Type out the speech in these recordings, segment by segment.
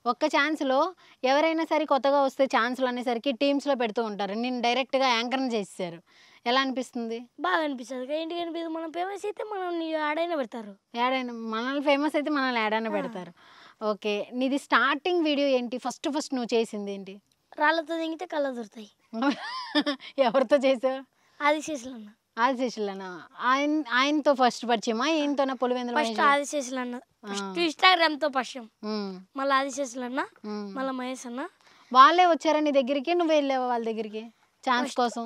ఒక్క ఛాన్స్‌లో ఎవరైనా సరే కొత్తగా వస్తే ఛాన్స్‌లు అనేసరికి టీమ్స్‌లో పెడుతూ ఉంటారు. నిన్ను డైరెక్ట్‌గా యాంకర్‌ని చేసేసారు. ఎలా అనిపిస్తుంది? బాగా అనిపిస్తది. ఏంటికి అనిపియదు మనం ఫేమస్ అయితే మనల్ని యాడైనా పెడతారు. యాడైనా మనల్ని ఫేమస్ అయితే మనల్ని యాడైనా ఆ! పెడతారు. ఓకే. నీది స్టార్టింగ్ వీడియో ఏంటి? ఫస్ట్ ఫస్ట్ నువ్వు చేసిందేంటి? రాళ్ళతో దింగితే కళ్ళదొరుతాయి. ఎవరితో చేసావు? ఆదిశేషులన్న. ఆదిశేషులనా? ఆయనతో ఫస్ట్ పరిచయమా? ఈయనతోనా పులివెందుల ఫస్ట్ మహేష్ గారు? ఆదిశేషులన్న. ఆ! ఫస్ట్ ఇన్‌స్టాగ్రామ్‌తో పరిచయం. హ్మ్. మళ్ళా ఆదిశేషులన్న, హ్మ్. మళ్ళా మహేష్ అన్న. వాళ్ళే వచ్చారా నీ దగ్గరికి? నువ్వు వెళ్ళావా వాళ్ళ దగ్గరికి? ఛాన్స్ ఫస్ట్ కోసం?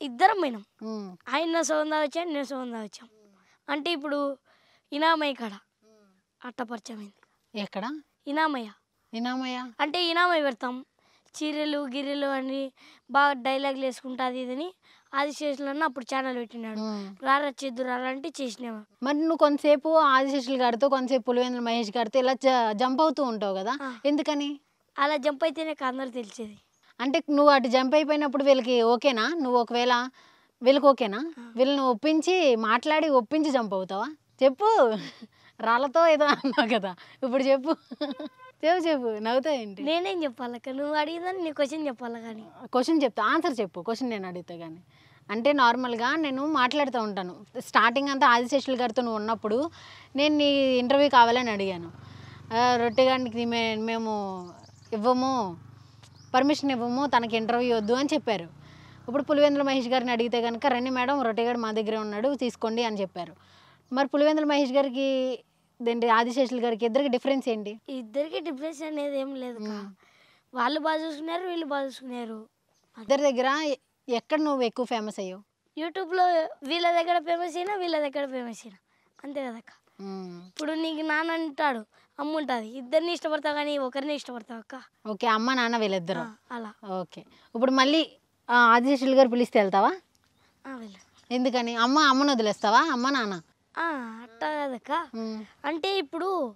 ఇద్దరం పోయినాం. హ్మ్. ఆయన సగం తాగొచ్చాం, నేను సగం తాగొచ్చాం. అంటే ఇప్పుడు ఇనామయ్య కాడ అట్ట పరిచయమైంది. ఎక్కడ? ఇనామయ్య. ఇనామయ్య? అంటే ఇనామయ్య పెడతాం. చీరెలు, గిర్రెలు అని బాగా డైలాగులు వేసుకుంటా అది ఇదని ఆదిశేషులన్న అప్పుడు ఛానల్ పెట్టినాడు. హ్మ్. రారా చేద్దు రారా అంటే చేసినాము. మరి నువ్వు కొంతసేపు ఆదిశేషులు గారితో, కొంతసేపు పులివెందుల మహేష్ గారితో ఇలా జంప్ అవుతూ ఉంటావు గదా! ఆ! ఎందుకని? అలా జంప్ అయితేనే అందరికి తెలిసేది. అంటే నువ్వు అటు జంప్ అయిపోయినప్పుడు వీళ్ళకి ఓకేనా? నువ్వు ఒకవేళ వీళ్ళకి ఓకేనా? ఆ! వీళ్ళని ఒప్పించి మాట్లాడి ఒప్పించి జంప్ అవుతావా? చెప్పు. రాళ్ళతో ఏదో అన్నావు కదా! ఇప్పుడు చెప్పు. చెప్పు చెప్పు. నవ్వుతావేంటి? నేనేం చెప్పాలక్క? నువ్వు అడిగిందని నీ క్వశ్చన్ చెప్పాలా కానీ. క్వెషన్ చెప్తా. ఆన్సర్ చెప్పు. క్వెషన్ నేను అడుగుతా గాని. అంటే నార్మల్‌గా నేను మాట్లాడుతూ ఉంటాను. స్టార్టింగ్ అంతా ఆదిశేషులు గారితో నువ్వు ఉన్నప్పుడు నేను నీ ఇంటర్వ్యూ కావాలని అడిగాను. రొట్టె గానికి మేము ఇవ్వము. పర్మిషన్ ఇవ్వము. తనకి ఇంటర్వ్యూ వద్దు అని చెప్పారు. ఇప్పుడు పులివెందుల మహేష్ గారిని అడిగితే గనుక రండి మేడం రొట్టెగాడు మా దగ్గరే ఉన్నాడు తీసుకోండి అని చెప్పారు. మరి పులివెందుల మహేష్ గారికి ఇదేంటి ఆదిశేషులు గారికి ఇద్దరికి డిఫరెన్స్ ఏంటి? ఇద్దరికి డిఫరెన్స్ అనేది ఏం లేదు అక్క. హ్మ్. వాళ్ళు బాగా చూసుకున్నారు, వీళ్ళు బాగా చూసుకున్నారు. ఇద్దరి దగ్గర ఎక్కడ నువ్వు ఎక్కువ ఫేమస్ అయ్యావు? యూట్యూబ్‌లో వీళ్ళ దగ్గర ఫేమస్ అయినా, వీళ్ళ దగ్గర ఫేమస్ అయినా. అంతే కదక్క. హ్మ్. ఇప్పుడు నీకు నాన్న అంటాడు, అమ్మ ఉంటుంది. ఇద్దరిని ఇష్టపడతావు కానీ ఒకరిని ఇష్టపడతావు అక్క. ఓకే. అమ్మ, నాన్న వీళ్ళిద్దరు. అలా. ఓకే. ఇప్పుడు మళ్ళీ ఆదిశేషులు గారు పిలిస్తే ఎళ్తావా? వెళ్ళు. ఎందుకని? అమ్మని వదిలేస్తావా? అమ్మ, నాన్న? అట్టా కాదక్క. హ్మ్. అంటే ఇప్పుడు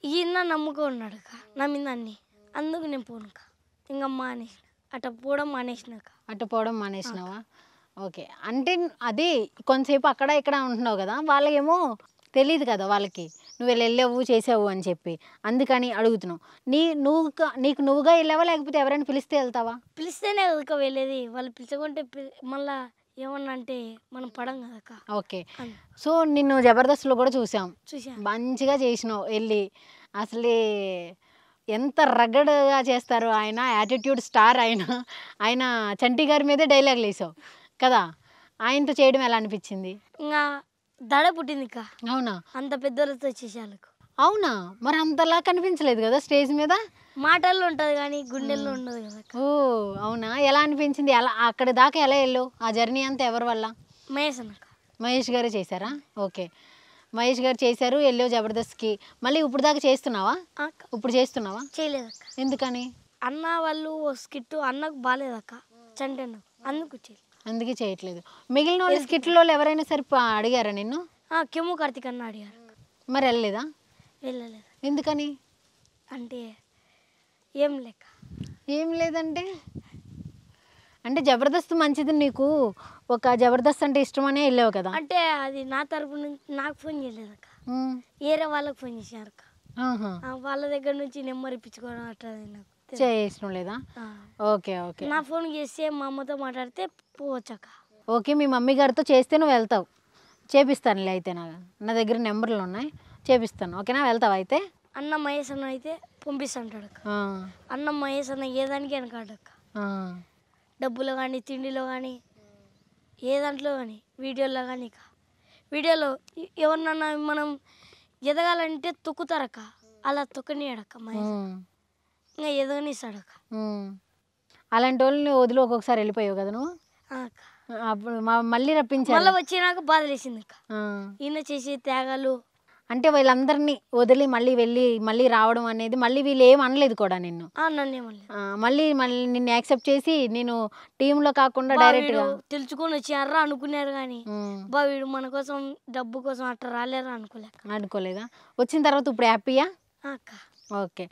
ఈయన నమ్ముకొని ఉన్నాడక్క నా మీద అన్ని. అందుకు నేను పోనుక్క. ఇంక మానేసిన. అట్ట పోవడం మానేసినాక. అటు పోవడం మానేసినావా? ఓకే. అంటే అది కొంతసేపు అక్కడ, ఇక్కడ ఉంటున్నావు గదా! వాళ్ళకేమో తెలీదు కదా వాళ్ళకి. నువ్వు ఇలా ఎళ్ళావు, చేసావు అని చెప్పి. అందుకని అడుగుతున్నావు. నీకు నువ్వుగా ఎళ్ళావా? లేకపోతే ఎవరైనా పిలిస్తే ఎళ్తావా? పిలిస్తేనే కదక్క వెళ్ళేది. వాళ్ళు పిలిచకుంటే మళ్ళా ఏమన్నా అంటే మనం పడం కదక్క. ఓకే. సో, నిన్ను 'జబర్దస్త్‌లో' గూడా చూసాం. చూసా. మంచిగా చేసినావు ఎళ్ళి. అసలే ఎంత రగడ్‌గా చేస్తారో ఆయన. యాటిట్యూడ్ స్టార్ ఆయన. ఆయన 'చంటి' గారి మీదే డైలాగులేసావు కదా! ఆయనతో చేయడం ఎలా అనిపిచ్చింది? ఇంగా దడ పుట్టిందిక్క. అవునా? అంత పెద్దోళ్ళతో చేసేయాళ్ళకు. అవునా? మరి అంతలా కనిపించలేదు గదా స్టేజ్ మీద? మాటల్లో ఉంటది గానీ గుండెల్లో ఉండదు కదక్క. ఓహ్! అవునా? ఎలా అనిపించింది? ఎలా అక్కడి దాకా ఎలా ఎళ్ళావు? ఆ జర్నీ అంతా ఎవరి వల్ల? మహేష్ అన్నక్క. మహేష్ గారే చేశారా? ఓకే. మహేష్ గారు చేశారు. ఎళ్ళావు జబర్దస్త్‌కి. మళ్ళీ ఇప్పుడు దాకా చేస్తున్నావా? అక్క ఇప్పుడు చేస్తున్నావా? చేయలేదక్క. ఎందుకని? అన్న వాళ్ళు ఓ స్కిట్ అన్నకు బాలేదక్క. చంటి అన్నకు. అందుకు చేయలేదు. అందుకే చేయట్లేదు. మిగిలినోళ్ళు స్కిట్‌లోళ్ళు ఎవరైనా సరే అడిగారా నిన్ను? కెమ్ము కార్తీక్ అన్న అడిగారు. మరి ఎళ్ళలేదా? వెళ్ళలేదు. ఎందుకని? అంటే ఏం లేక. ఏం లేదంటే? అంటే జబర్దస్త్ మంచిది నీకు ఒక జబర్దస్త్ అంటే ఇష్టమనే ఎళ్ళావు కదా! అంటే అది నా తరపు నుంచి నాకు ఫోన్ చేయలేదక్క. హ్మ్. వేరే వాళ్ళకి ఫోన్ చేశారక్క. ఆహా! వాళ్ళ దగ్గర నుంచి నెంబర్ ఇప్పించుకోవడం అట్లా నాకు తెలియదు. చేయిష్టం లేదా? ఆ. ఓకే. ఓకే. నా ఫోన్ చేస్తే మా అమ్మతో మాట్లాడితే పోవచ్చక్క. ఓకే. మీ మమ్మీ గారితో చేస్తే నువ్వెళ్తావు. చేపిస్తానులే అయితే నా దగ్గర నెంబర్‌లున్నాయి. చేపిస్తాను. ఓకేనా? వెళ్తావా అయితే? అన్న మహేష్ అన్న అయితే పంపిస్తుంటాడక్క. ఆ! అన్న మహేష్ అన్న ఏ దానికి వెనకాడక్క. ఆ! డబ్బులో కానీ తిండిలో కానీ ఏ దాంట్లో కానీ వీడియోలో కానీ వీడియోలో ఎవరినన్నా మనం ఎదగాలంటే తొక్కుతారక్క. అలా తొక్కనియడక్క మహేష్. హ్మ్. ఇంకా ఎదగనిస్తాడక్క. హ్మ్. అలాంటోళ్ళని వదిలి ఒక్కొక్కసారి ఎళ్ళిపోయావు గదా నువ్వు? అక్క అప్పుడు మళ్ళీ రప్పించారు. మళ్ళీ వచ్చినాక బాధలేసిందక్క. ఆ! ఈయన చేసే త్యాగాలు. అంటే వీళ్ళందరిని వదిలి మళ్ళీ రావడం అనేది మళ్ళీ వీళ్ళేం అనలేదు కూడా నిన్ను. నన్నేమనలేదు. మళ్ళీ నిన్ను యాక్సెప్ట్ చేసి నేను టీమ్‌లో కాకుండా వీడు డైరెక్ట్‌గా తెలుసుకొని వచ్చారా అనుకున్నారు కానీ హ్మ్. వీడు మన కోసం డబ్బు కోసం అట్లా రాలేరా అనుకోలేక. అనుకోలేదా? వచ్చిన తర్వాత ఇప్పుడు హ్యాపీయా? అక్క ఓకే.